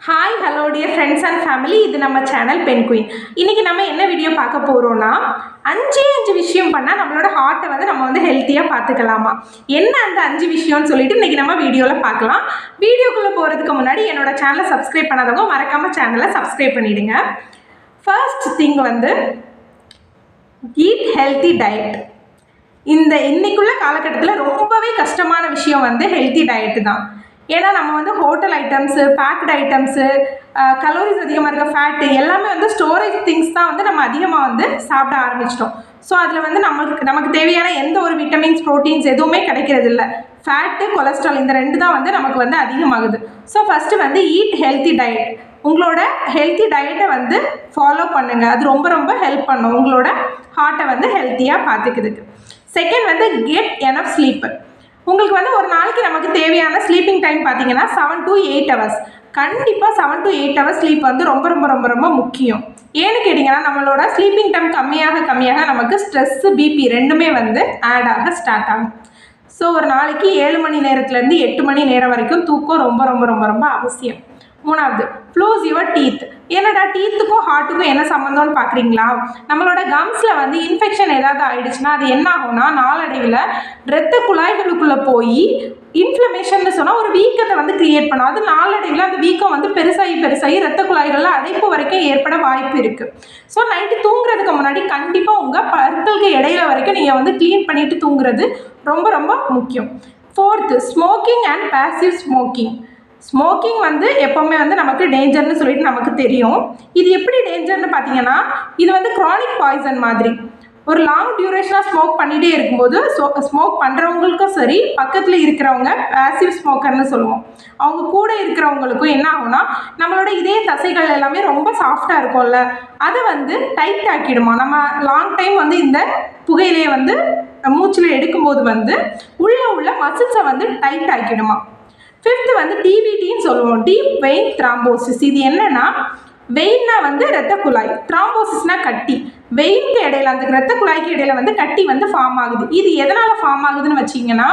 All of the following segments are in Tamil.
Hi hello dear friends and family, இது நம்ம சேனல் பென் குயின். இன்றைக்கி நம்ம என்ன வீடியோ பார்க்க போகிறோன்னா, அஞ்சு விஷயம் பண்ணால் நம்மளோட ஹார்ட்டை நம்ம ஹெல்த்தியாக பார்த்துக்கலாமா, என்ன அந்த 5 விஷயம்னு சொல்லிட்டு இன்றைக்கி நம்ம வீடியோவில் பார்க்கலாம். வீடியோக்குள்ளே போகிறதுக்கு முன்னாடி என்னோட சேனலை சப்ஸ்கிரைப் பண்ணாதவங்க மறக்காமல் சேனலை சப்ஸ்கிரைப் பண்ணிவிடுங்க. First thing eat healthy diet. இன்னைக்குள்ள காலகட்டத்தில் ரொம்பவே கஷ்டமான விஷயம் ஹெல்த்தி டயட்டு தான். ஏன்னா நம்ம hotel items, packed items, calories அதிகமாக இருக்க ஃபேட்டு எல்லாமே ஸ்டோரேஜ் திங்ஸ் தான் நம்ம அதிகமாக சாப்பிட ஆரம்பிச்சிட்டோம். ஸோ அதில் நமக்கு தேவையான எந்த ஒரு விட்டமின்ஸ், ப்ரோட்டீன்ஸ் எதுவுமே கிடைக்கிறது இல்லை. ஃபேட்டு, கொலஸ்ட்ரால் இந்த 2 தான் நமக்கு அதிகமாகுது. So first eat healthy diet. உங்களோட ஹெல்த்தி டயட்டை ஃபாலோ பண்ணுங்கள். அது ரொம்ப ரொம்ப ஹெல்ப் பண்ணும் உங்களோட ஹார்ட்டை ஹெல்த்தியாக பார்த்துக்கிறதுக்கு. Second get enough sleep. உங்களுக்கு ஒரு நாளைக்கு நமக்கு தேவையான ஸ்லீப்பிங் டைம் பார்த்தீங்கன்னா 7 to 8 hours. கண்டிப்பாக 7 to 8 hours ஸ்லீப் ரொம்ப ரொம்ப ரொம்ப ரொம்ப முக்கியம். ஏன்னு கேட்டிங்கன்னா, நம்மளோட ஸ்லீப்பிங் டைம் கம்மியாக நமக்கு ஸ்ட்ரெஸ்ஸு, பிபி ரெண்டுமே ஆட் ஆக ஸ்டார்ட் ஆகும். ஸோ ஒரு நாளைக்கு 7 மணி நேரத்துலேருந்து 8 மணி நேரம் வரைக்கும் தூக்கம் ரொம்ப ரொம்ப ரொம்ப ரொம்ப அவசியம். மூணாவது, க்ளோஸ் யுவர் டீத். என்னடா டீத்துக்கும் ஹார்ட்டுக்கும் என்ன சம்மந்தம்னு பார்க்குறீங்களா? நம்மளோட கம்ஸில் இன்ஃபெக்ஷன் ஏதாவது ஆகிடுச்சுன்னா அது என்ன ஆகும்னா, நாளடைவில் இரத்த குழாய்களுக்குள்ளே போய் இன்ஃப்ளமேஷன் சொன்னால் ஒரு வீக்கத்தை கிரியேட் பண்ணும். அது நாளடைவில் அந்த வீக்கம் பெருசாகி இரத்த குழாய்களில் அடைப்பு வரைக்கும் ஏற்பட வாய்ப்பு இருக்குது. ஸோ நைட்டு தூங்குறதுக்கு முன்னாடி கண்டிப்பாக உங்கள் பற்களுக்கு இடையில வரைக்கும் நீங்கள் க்ளீன் பண்ணிவிட்டு தூங்குறது ரொம்ப ரொம்ப முக்கியம். Fourth, smoking and passive smoking. Smoking எப்போவுமே நமக்கு டேஞ்சர்னு சொல்லிட்டு நமக்கு தெரியும். இது எப்படி டேஞ்சர்னு பார்த்தீங்கன்னா, இது க்ரானிக் பாய்சன் மாதிரி. ஒரு லாங் டியூரேஷனாக ஸ்மோக் பண்ணிகிட்டே இருக்கும்போது ஸ்மோக் பண்ணுறவங்களுக்கும் சரி, பக்கத்தில் இருக்கிறவங்க பேசிவ் ஸ்மோக்கர்னு சொல்லுவோம், அவங்க கூட இருக்கிறவங்களுக்கும் என்ன ஆகும்னா, நம்மளோட இதே தசைகள் எல்லாமே ரொம்ப சாஃப்டாக இருக்கும்ல, அதை டைட் ஆக்கிடுமா. நம்ம லாங் டைம் இந்த புகையிலையை மூச்சில் எடுக்கும்போது உள்ள மசில்ஸை டைட் ஆக்கிடுமா. ஃபிஃப்த்து டிவிடின்னு சொல்லுவோம், டீப் வெயின் த்ராம்போசிஸ். இது என்னன்னா, வெயின்னா இரத்த குழாய், த்ராம்போசிஸ்னா கட்டி. வெயினுக்கு இடையில அந்த இரத்த குழாய்க்கு இடையில கட்டி ஃபார்ம் ஆகுது. இது எதனால் ஃபார்ம் ஆகுதுன்னு வச்சிங்கன்னா,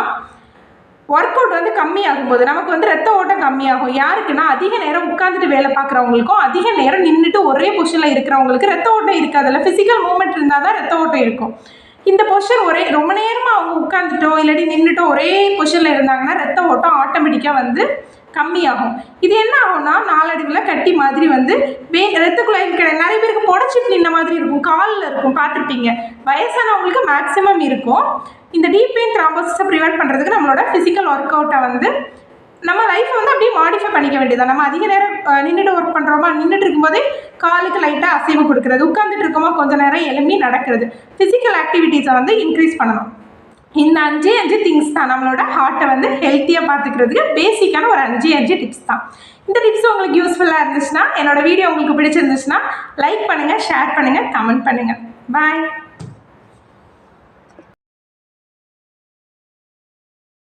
ஒர்க் அவுட் கம்மியாகும்போது நமக்கு இரத்த ஓட்டம் கம்மியாகும். யாருக்குன்னா, அதிக நேரம் உட்காந்துட்டு வேலை பார்க்குறவங்களுக்கும், அதிக நேரம் நின்றுட்டு ஒரே பொசிஷனில் இருக்கிறவங்களுக்கு இரத்த ஓட்டம் இருக்காதுல்ல. ஃபிசிக்கல் மூவ்மெண்ட் இருந்தால் தான் இரத்த ஓட்டம் இருக்கும். இந்த பொசிஷன் ரொம்ப நேரமாக அவங்க உட்காந்துட்டோ இல்லாட்டி நின்றுட்டோ ஒரே பொசிஷனில் இருந்தாங்கன்னா ரத்த ஓட்டம் ஆட்டோமேட்டிக்காக கம்மியாகும். இது என்ன ஆகும்னா, நாளடைவில் கட்டி மாதிரி ரத்த குழாய்க்கு நிறைய பேருக்கு புடச்சிட்டு நின்ன மாதிரி இருக்கும், காலில் இருக்கும், பார்த்துருப்பீங்க. வயசானவங்களுக்கு மேக்ஸிமம் இருக்கும். இந்த டீப் வெயின் த்ராம்போசிஸை ப்ரிவென்ட் பண்ணுறதுக்கு நம்மளோட ஃபிசிக்கல் ஒர்க் அவுட்டை நம்ம லைஃப்பை அப்படியே மாடிஃபை பண்ணிக்க வேண்டியதான். நம்ம அதிக நேரம் நின்றுட்டு ஒர்க் பண்ணுறோமா, நின்றுட்டு இருக்கும்போதே காலுக்கு லைட்டாக அசைவு கொடுக்குறது, உட்காந்துட்டு இருக்கோமா கொஞ்சம் நேரம் எழும்பி நடக்கிறது, ஃபிசிக்கல் ஆக்டிவிட்டீஸை இன்க்ரீஸ் பண்ணணும். இந்த 5 திங்ஸ் தான் நம்மளோட ஹார்ட்டை ஹெல்த்தியாக பார்த்துக்கிறதுக்கு பேசிக்கான ஒரு 5 டிப்ஸ் தான். இந்த டிப்ஸ் உங்களுக்கு யூஸ்ஃபுல்லாக இருந்துச்சுன்னா, என்னோட வீடியோ உங்களுக்கு பிடிச்சிருந்துச்சுன்னா லைக் பண்ணுங்கள், ஷேர் பண்ணுங்கள், கமெண்ட் பண்ணுங்கள். பாய்.